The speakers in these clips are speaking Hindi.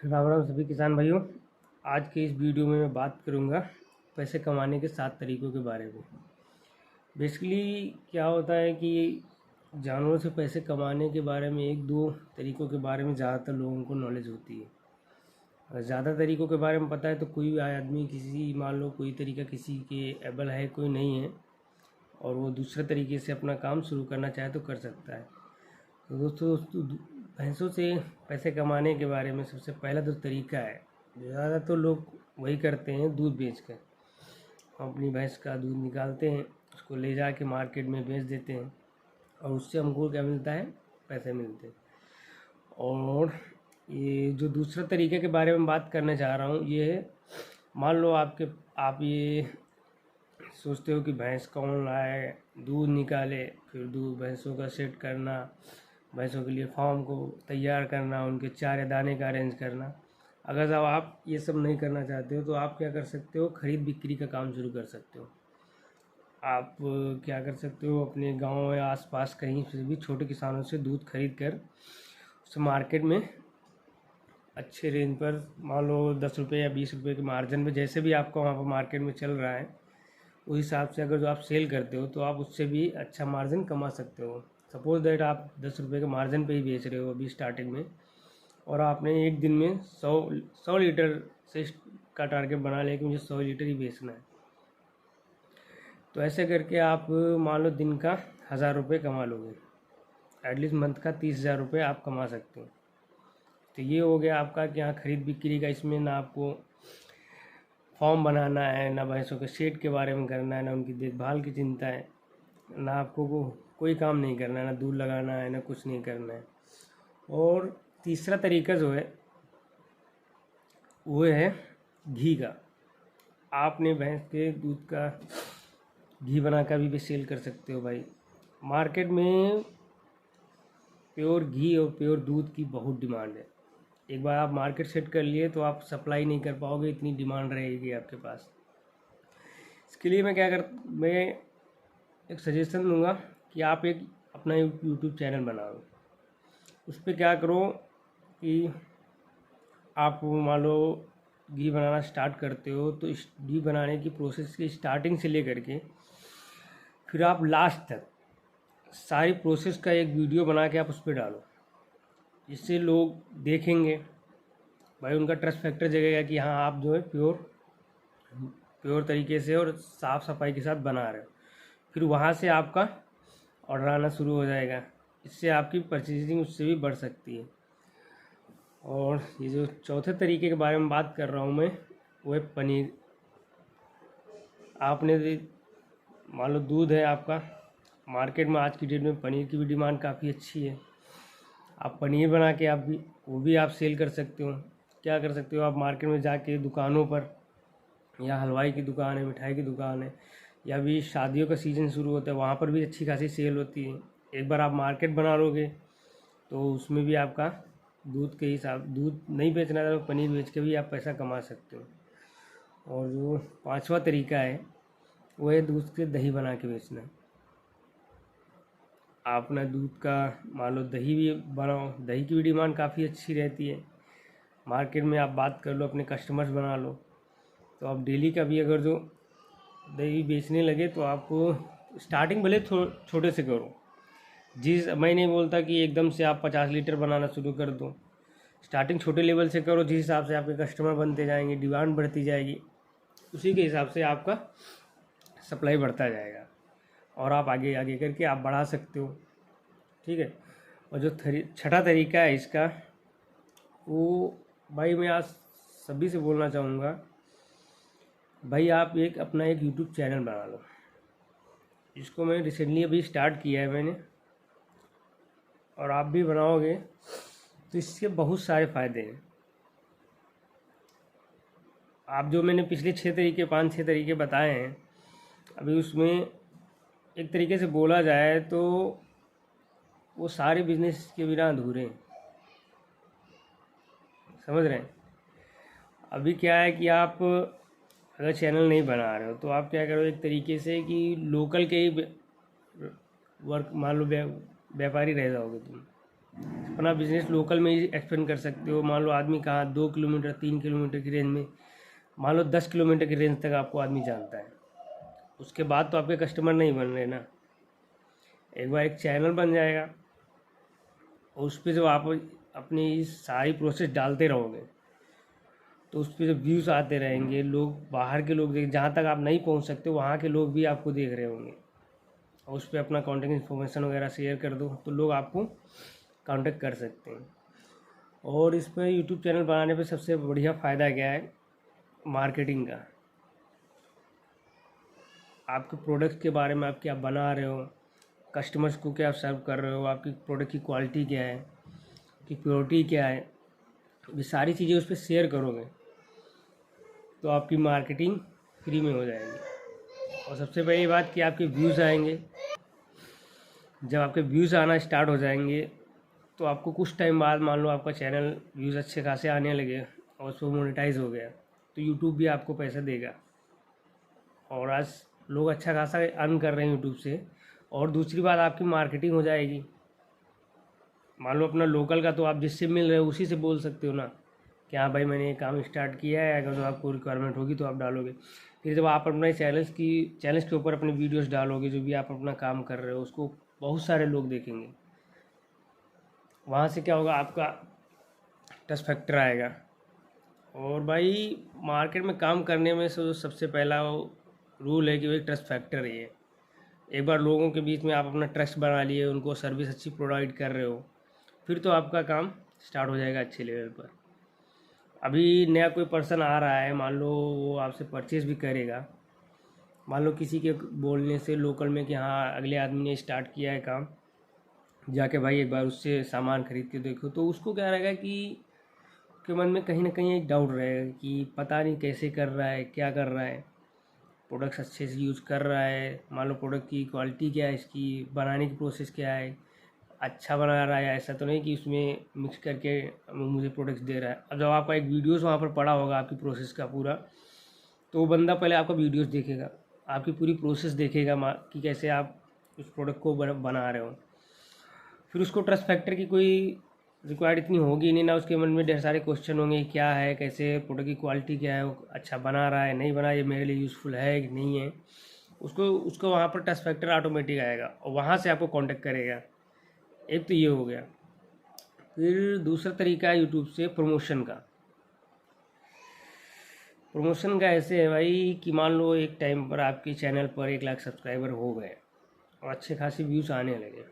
राम राम सभी किसान भाइयों। आज के इस वीडियो में मैं बात करूंगा पैसे कमाने के 7 तरीकों के बारे में। बेसिकली क्या होता है कि जानवरों से पैसे कमाने के बारे में एक दो तरीकों के बारे में ज़्यादातर लोगों को नॉलेज होती है। अगर ज़्यादा तरीकों के बारे में पता है तो कोई भी आदमी किसी मान लो कोई तरीका किसी के एबल है कोई नहीं है और वो दूसरे तरीके से अपना काम शुरू करना चाहे तो कर सकता है। तो दोस्तों भैंसों से पैसे कमाने के बारे में सबसे पहला जो तरीका है, ज़्यादातर तो लोग वही करते हैं, दूध बेच कर हम अपनी भैंस का दूध निकालते हैं, उसको ले जा के मार्केट में बेच देते हैं और उससे हमको क्या मिलता है, पैसे मिलते हैं। और ये जो दूसरा तरीके के बारे में बात करना चाह रहा हूँ ये है, मान लो आप ये सोचते हो कि भैंस कौन लाए, दूध निकाले, फिर दूध भैंसों का सेट करना, भैंसों के लिए फार्म को तैयार करना, उनके चारे दाने का अरेंज करना। अगर जब आप ये सब नहीं करना चाहते हो तो आप क्या कर सकते हो, ख़रीद बिक्री का काम शुरू कर सकते हो। आप क्या कर सकते हो, अपने गांव या आसपास कहीं से भी छोटे किसानों से दूध खरीद कर उसे मार्केट में अच्छे रेंज पर, मान लो 10 रुपये या 20 रुपये के मार्जिन में, जैसे भी आपका वहाँ पर मार्केट में चल रहा है उस हिसाब से अगर जो आप सेल करते हो तो आप उससे भी अच्छा मार्जिन कमा सकते हो। सपोज़ दैट आप 10 रुपये के मार्जिन पे ही बेच रहे हो अभी स्टार्टिंग में, और आपने एक दिन में 100 लीटर से का टारगेट बना लिया कि मुझे 100 लीटर ही बेचना है। तो ऐसे करके आप मान लो दिन का 1000 रुपये कमा लोगे, एटलीस्ट मंथ का 30,000 रुपये आप कमा सकते हो। तो ये हो गया आपका कि यहाँ ख़रीद बिक्री का, इसमें ना आपको फॉर्म बनाना है, ना भैंसों के शेड के बारे में करना है, ना उनकी देखभाल की चिंता है, ना आपको कोई काम नहीं करना है, ना दूध लगाना है, ना कुछ नहीं करना है। और तीसरा तरीका जो है वो है घी का। आपने भैंस के दूध का घी बनाकर भी सेल कर सकते हो भाई। मार्केट में प्योर घी और प्योर दूध की बहुत डिमांड है। एक बार आप मार्केट सेट कर लिए तो आप सप्लाई नहीं कर पाओगे, इतनी डिमांड रहेगी आपके पास। इसके लिए मैं एक सजेशन दूंगा कि आप एक अपना यूट्यूब चैनल बनाओ। उस पर क्या करो कि आप मान लो घी बनाना स्टार्ट करते हो तो इस घी बनाने की प्रोसेस की स्टार्टिंग से लेकर के फिर आप लास्ट तक सारी प्रोसेस का एक वीडियो बना के आप उस पर डालो, जिससे लोग देखेंगे भाई, उनका ट्रस्ट फैक्टर जगेगा कि हाँ आप जो है प्योर तरीके से और साफ़ सफाई के साथ बना रहे हो। फिर वहाँ से आपका ऑर्डर आना शुरू हो जाएगा, इससे आपकी परचेजिंग उससे भी बढ़ सकती है। और ये जो चौथे तरीके के बारे में बात कर रहा हूँ मैं, वो है पनीर। आपने मान लो दूध है आपका, मार्केट में आज की डेट में पनीर की भी डिमांड काफ़ी अच्छी है। आप पनीर बना के वो भी आप सेल कर सकते हो। क्या कर सकते हो, आप मार्केट में जाके दुकानों पर, या हलवाई की दुकान है, मिठाई की दुकान है, या भी शादियों का सीज़न शुरू होता है वहाँ पर भी अच्छी खासी सेल होती है। एक बार आप मार्केट बना लोगे तो उसमें भी आपका दूध के हिसाब, दूध नहीं बेचना है तो पनीर बेच के भी आप पैसा कमा सकते हो। और जो पांचवा तरीका है वो है दूध से दही बना के बेचना। आप ना दूध का मान लो दही भी बनाओ, दही की भी डिमांड काफ़ी अच्छी रहती है मार्केट में। आप बात कर लो, अपने कस्टमर्स बना लो, तो आप डेली का भी अगर जो दही बेचने लगे तो आपको स्टार्टिंग भले छोटे से करो। मैं नहीं बोलता कि एकदम से आप 50 लीटर बनाना शुरू कर दो, स्टार्टिंग छोटे लेवल से करो। जिस हिसाब से आपके कस्टमर बनते जाएंगे, डिमांड बढ़ती जाएगी, उसी के हिसाब से आपका सप्लाई बढ़ता जाएगा और आप आगे आगे करके आप बढ़ा सकते हो। ठीक है। और जो छठा तरीका है इसका, वो भाई मैं आज सभी से बोलना चाहूँगा, भाई आप अपना एक यूट्यूब चैनल बना लो। इसको मैं रिसेंटली अभी स्टार्ट किया है मैंने, और आप भी बनाओगे तो इसके बहुत सारे फ़ायदे हैं। आप जो मैंने पिछले 5-6 तरीके बताए हैं, अभी उसमें एक तरीके से बोला जाए तो वो सारे बिजनेस के बिना अधूरे हैं। समझ रहे हैं। अभी क्या है कि आप अगर चैनल नहीं बना रहे हो तो आप क्या करो, एक तरीके से कि लोकल के ही वर्क मान लो व्यापारी रह जाओगे तुम। अपना बिजनेस लोकल में ही एक्सपेंड कर सकते हो। मान लो आदमी कहाँ 2 किलोमीटर 3 किलोमीटर की रेंज में, मान लो 10 किलोमीटर की रेंज तक आपको आदमी जानता है, उसके बाद तो आपके कस्टमर नहीं बन रहे ना। एक बार एक चैनल बन जाएगा और उस पर जब आप अपनी सारी प्रोसेस डालते रहोगे तो उस पर जब व्यूज़ आते रहेंगे, लोग बाहर के लोग देख, जहाँ तक आप नहीं पहुँच सकते वहाँ के लोग भी आपको देख रहे होंगे, और उस पर अपना कॉन्टेक्ट इन्फॉर्मेशन वगैरह शेयर कर दो तो लोग आपको कांटेक्ट कर सकते हैं। और इस पर यूट्यूब चैनल बनाने पे सबसे बढ़िया फ़ायदा क्या है, मार्केटिंग का। आपके प्रोडक्ट के बारे में आप क्या बना रहे हो, कस्टमर्स को क्या सर्व कर रहे हो, आपकी प्रोडक्ट की क्वालिटी क्या है, की प्योरिटी क्या है, ये सारी चीज़ें उस पर शेयर करोगे तो आपकी मार्केटिंग फ्री में हो जाएगी। और सबसे पहली बात कि आपके व्यूज़ आएंगे। जब आपके व्यूज़ आना स्टार्ट हो जाएंगे तो आपको कुछ टाइम बाद, मान लो आपका चैनल व्यूज़ अच्छे खासे आने लगे और उस पर मोनेटाइज हो गया, तो यूट्यूब भी आपको पैसा देगा। और आज लोग अच्छा खासा अर्न कर रहे हैं यूट्यूब से। और दूसरी बात, आपकी मार्केटिंग हो जाएगी। मान लो अपना लोकल का तो आप जिससे मिल रहे हो उसी से बोल सकते हो ना कि हाँ भाई मैंने ये काम स्टार्ट किया है, अगर तो आपको रिक्वायरमेंट होगी तो आप डालोगे। फिर जब आप अपने चैनल्स के ऊपर अपने वीडियोस डालोगे, जो भी आप अपना काम कर रहे हो उसको बहुत सारे लोग देखेंगे। वहाँ से क्या होगा, आपका ट्रस्ट फैक्टर आएगा। और भाई मार्केट में काम करने में सबसे पहला रूल है कि भाई ट्रस्ट फैक्टर ही है। एक बार लोगों के बीच में आप अपना ट्रस्ट बना लिए, उनको सर्विस अच्छी प्रोवाइड कर रहे हो, फिर तो आपका काम स्टार्ट हो जाएगा अच्छे लेवल पर। अभी नया कोई पर्सन आ रहा है, मान लो वो आपसे परचेज़ भी करेगा, मान लो किसी के बोलने से लोकल में कि हाँ अगले आदमी ने स्टार्ट किया है काम, जाके भाई एक बार उससे सामान खरीद के देखो, तो उसको क्या रहेगा कि उसके मन में कहीं ना कहीं एक डाउट रहेगा कि पता नहीं कैसे कर रहा है, क्या कर रहा है, प्रोडक्ट्स अच्छे से यूज़ कर रहा है, मान लो प्रोडक्ट की क्वालिटी क्या है, इसकी बनाने की प्रोसेस क्या है, अच्छा बना रहा है, ऐसा तो नहीं कि उसमें मिक्स करके मुझे प्रोडक्ट्स दे रहा है। अब जब आपका एक वीडियोस वहाँ पर पड़ा होगा आपकी प्रोसेस का पूरा, तो वो बंदा पहले आपका वीडियोस देखेगा, आपकी पूरी प्रोसेस देखेगा कि कैसे आप उस प्रोडक्ट को बना रहे हो। फिर उसको ट्रस्ट फैक्टर की कोई रिक्वायर्ड इतनी होगी नहीं ना, उसके मन में ढेर सारे क्वेश्चन होंगे, क्या है, कैसे प्रोडक्ट की क्वालिटी क्या है, वो अच्छा बना रहा है नहीं बना, ये मेरे लिए यूज़फुल है कि नहीं है। उसको उसको वहाँ पर ट्रस्ट फैक्टर ऑटोमेटिक आएगा और वहाँ से आपको कांटेक्ट करेगा। एक तो ये हो गया। फिर दूसरा तरीका है यूट्यूब से प्रमोशन का। प्रमोशन का ऐसे है भाई कि मान लो एक टाइम पर आपके चैनल पर 1 लाख सब्सक्राइबर हो गए और अच्छे खासे व्यूज़ आने लगे,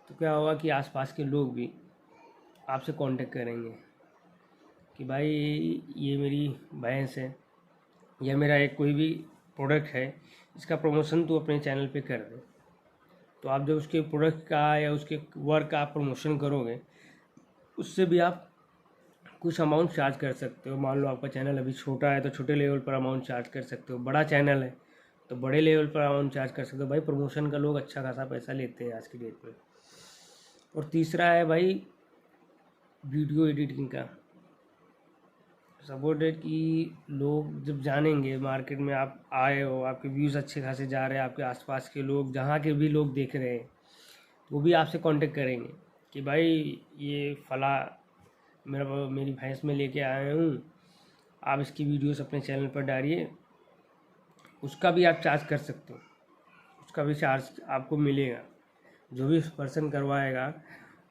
तो क्या होगा कि आसपास के लोग भी आपसे कांटेक्ट करेंगे कि भाई ये मेरी भैंस है या मेरा एक कोई भी प्रोडक्ट है, इसका प्रमोशन तो अपने चैनल पे कर दे। तो आप जब उसके प्रोडक्ट का या उसके वर्क का आप प्रमोशन करोगे, उससे भी आप कुछ अमाउंट चार्ज कर सकते हो। मान लो आपका चैनल अभी छोटा है तो छोटे लेवल पर अमाउंट चार्ज कर सकते हो, बड़ा चैनल है तो बड़े लेवल पर अमाउंट चार्ज कर सकते हो। भाई प्रमोशन का लोग अच्छा खासा पैसा लेते हैं आज की डेट में। और तीसरा है भाई वीडियो एडिटिंग का सपोर्ट है कि लोग जब जानेंगे मार्केट में आप आए हो, आपके व्यूज़ अच्छे खासे जा रहे हैं, आपके आसपास के लोग जहाँ के भी लोग देख रहे हैं वो भी आपसे कांटेक्ट करेंगे कि भाई ये फला मेरी भैंस में लेके आए हूँ, आप इसकी वीडियोस अपने चैनल पर डालिए। उसका भी आप चार्ज कर सकते हो, उसका भी चार्ज आपको मिलेगा। जो भी पर्सन करवाएगा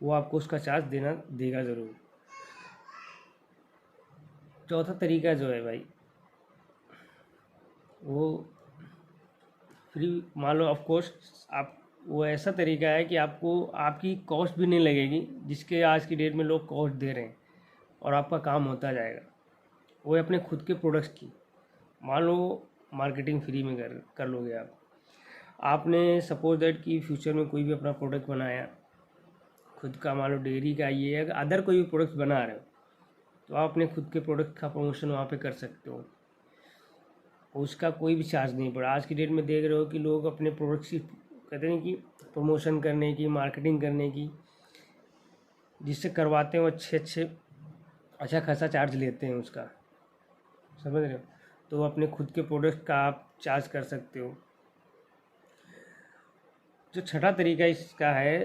वो आपको उसका चार्ज देगा ज़रूर। चौथा तरीका जो है भाई वो फ्री, मान लो ऑफ कोर्स आप, वो ऐसा तरीका है कि आपको आपकी कॉस्ट भी नहीं लगेगी, जिसके आज की डेट में लोग कॉस्ट दे रहे हैं और आपका काम होता जाएगा। वो है अपने खुद के प्रोडक्ट्स की। मान लो मार्केटिंग फ्री में कर लोगे आप। आपने सपोज दैट कि फ्यूचर में कोई भी अपना प्रोडक्ट बनाया खुद का, मान लो डेयरी का, ये अगर अदर कोई भी प्रोडक्ट बना रहे हो तो आप अपने खुद के प्रोडक्ट का प्रमोशन वहाँ पे कर सकते हो, उसका कोई भी चार्ज नहीं पड़ा। आज की डेट में देख रहे हो कि लोग अपने प्रोडक्ट्स की कहते हैं कि प्रमोशन करने की, मार्केटिंग करने की, जिससे करवाते हैं वो अच्छा खासा चार्ज लेते हैं उसका, समझ रहे हो। तो अपने खुद के प्रोडक्ट का आप चार्ज कर सकते हो। जो छठा तरीका इसका है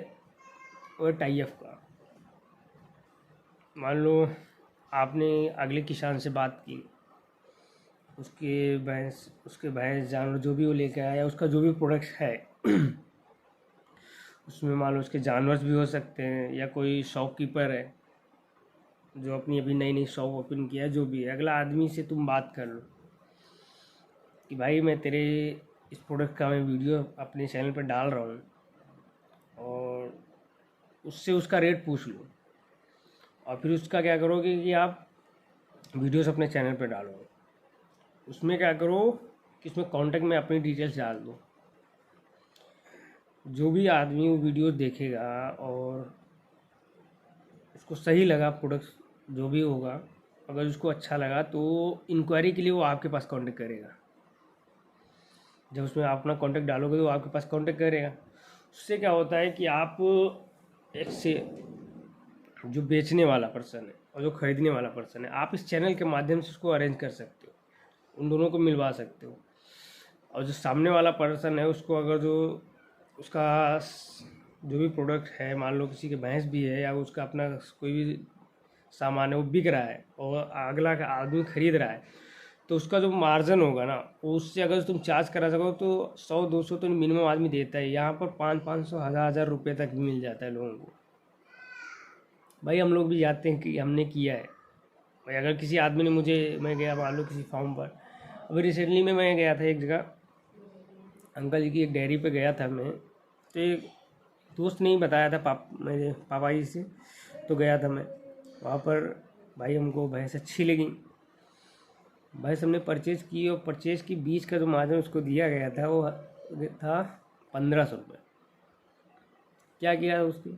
और टाई अप का। मान लो आपने अगले किसान से बात की, उसके भैंस जानवर जो भी वो लेकर आया, उसका जो भी प्रोडक्ट है उसमें मान लो उसके जानवर भी हो सकते हैं, या कोई शॉपकीपर है जो अपनी अभी नई नई शॉप ओपन किया है, जो भी है, अगला आदमी से तुम बात कर लो कि भाई मैं तेरे इस प्रोडक्ट का मैं वीडियो अपने चैनल पर डाल रहा हूँ, और उससे उसका रेट पूछ लो। और फिर उसका क्या करोगे कि आप वीडियोस अपने चैनल पर डालो। उसमें क्या करो कि उसमें कॉन्टैक्ट में अपनी डिटेल्स डाल दो। जो भी आदमी वो वीडियो देखेगा और उसको सही लगा प्रोडक्ट जो भी होगा, अगर उसको अच्छा लगा तो इंक्वायरी के लिए वो आपके पास कांटेक्ट करेगा। जब उसमें आप अपना कांटेक्ट डालोगे तो वो आपके पास कांटेक्ट करेगा। उससे क्या होता है कि आप एक से जो बेचने वाला पर्सन है और जो ख़रीदने वाला पर्सन है, आप इस चैनल के माध्यम से उसको अरेंज कर सकते हो, उन दोनों को मिलवा सकते हो। और जो सामने वाला पर्सन है उसको अगर जो उसका जो भी प्रोडक्ट है, मान लो किसी के भैंस भी है या उसका अपना कोई भी सामान है वो बिक रहा है और अगला का आदमी ख़रीद रहा है, तो उसका जो मार्जिन होगा ना, वो उससे अगर तुम चार्ज करा सको तो 100-200 तो मिनिमम आदमी देता है। यहाँ पर 500-500 हज़ार रुपये तक भी मिल जाता है लोगों को। भाई हम लोग भी जाते हैं कि हमने किया है भाई। अगर किसी आदमी ने मुझे, मैं गया मान लो किसी फार्म पर, अभी रिसेंटली में मैं गया था एक जगह, अंकल जी की एक डेयरी पे गया था मैं, तो एक दोस्त ने ही बताया था मेरे पापा जी से, तो गया था मैं वहाँ पर। भाई हमको भैंस अच्छी लगी, भैंस हमने परचेज़ की, और परचेज़ की बीच का जो मार्जिन उसको दिया गया था वो था 1500 रुपये। क्या किया उसने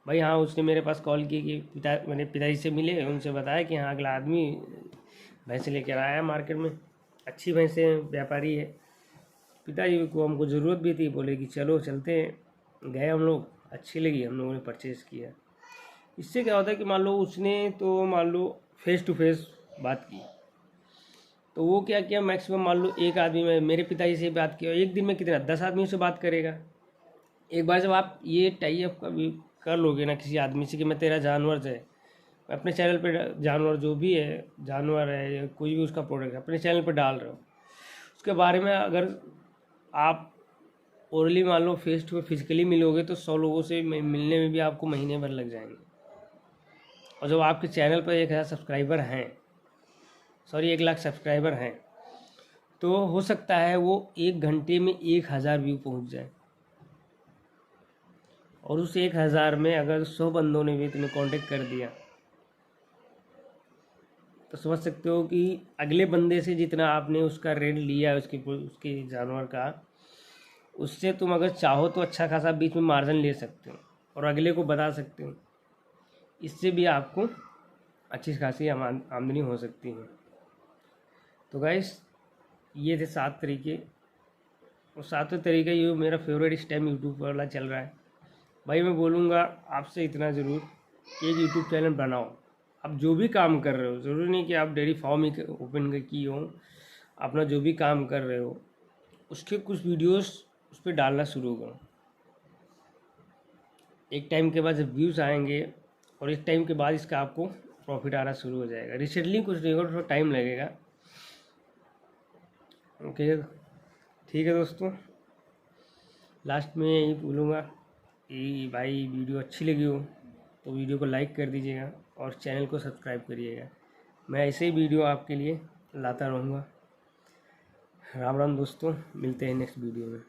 भाई, हाँ उसने मेरे पास कॉल की कि मेरे पिताजी से मिले, उनसे बताया कि हाँ अगला आदमी भैंसें लेकर आया मार्केट में, अच्छी भैंसें, व्यापारी है। पिताजी को हमको ज़रूरत भी थी, बोले कि चलो चलते हैं। गए हम लोग, अच्छी लगी, हम लोगों ने परचेज़ किया। इससे क्या होता है कि मान लो उसने तो मान लो फेस टू फेस बात की, तो वो क्या किया, मैक्सिमम मान लो एक आदमी में मेरे पिताजी से बात किया, एक दिन में कितना 10 आदमियों से बात करेगा। एक बार जब आप ये टाई अप का भी कर लोगे ना किसी आदमी से कि मैं तेरा जानवर है, अपने चैनल पे जानवर जो भी है, जानवर है या कोई भी उसका प्रोडक्ट है, अपने चैनल पे डाल रहे हो, उसके बारे में अगर आप ओरली मान लो फेस टू फिजिकली मिलोगे तो 100 लोगों से मिलने में भी आपको महीने भर लग जाएंगे। और जब आपके चैनल पर 1,000 सब्सक्राइबर हैं, सॉरी 1 लाख सब्सक्राइबर हैं, तो हो सकता है वो 1 घंटे में 1,000 व्यू पहुंच जाए। और उस 1,000 में अगर 100 बंदों ने भी तुम्हें कांटेक्ट कर दिया, तो समझ सकते हो कि अगले बंदे से जितना आपने उसका रेट लिया उसके जानवर का, उससे तुम अगर चाहो तो अच्छा खासा बीच में मार्जिन ले सकते हो और अगले को बता सकते हो। इससे भी आपको अच्छी खासी आमदनी हो सकती है। तो गाइस, ये थे 7 तरीके, और 7वें तरीका ये मेरा फेवरेट इस टाइम यूट्यूब वाला चल रहा है। भाई मैं बोलूँगा आपसे इतना ज़रूर कि एक यूट्यूब चैनल बनाओ। आप जो भी काम कर रहे हो, ज़रूरी नहीं कि आप डेयरी फार्म ही ओपन की हो, अपना जो भी काम कर रहे हो उसके कुछ वीडियोस उस पर डालना शुरू करो। एक टाइम के बाद जब व्यूज़ आएंगे और एक टाइम के बाद इसका आपको प्रॉफिट आना शुरू हो जाएगा। रिसेंटली कुछ नहीं होगा, थोड़ा टाइम लगेगा। ओके, ठीक है दोस्तों, लास्ट में यही बोलूँगा कि भाई वीडियो अच्छी लगी हो तो वीडियो को लाइक कर दीजिएगा और चैनल को सब्सक्राइब करिएगा। मैं ऐसे ही वीडियो आपके लिए लाता रहूँगा। राम राम दोस्तों, मिलते हैं नेक्स्ट वीडियो में।